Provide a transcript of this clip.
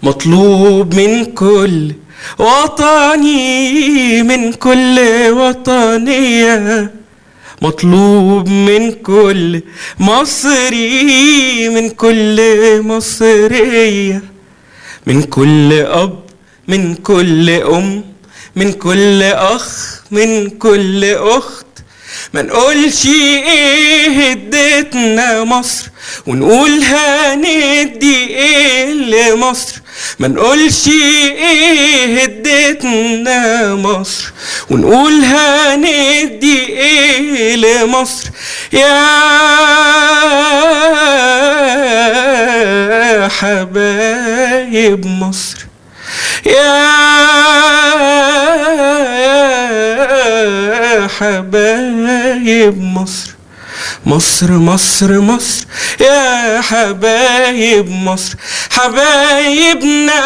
مطلوب من كل وطني، من كل وطنية، مطلوب من كل مصري، من كل مصرية، من كل أب، من كل أم، من كل أخ، من كل أخت. ما نقولش ايه اديتنا مصر ونقول هندي ايه لمصر، ما نقولش ايه اديتنا مصر ونقول هندي ايه لمصر. يا حبايب مصر، يا حبايب مصر، مصر مصر مصر، يا حبايب مصر، حبايبنا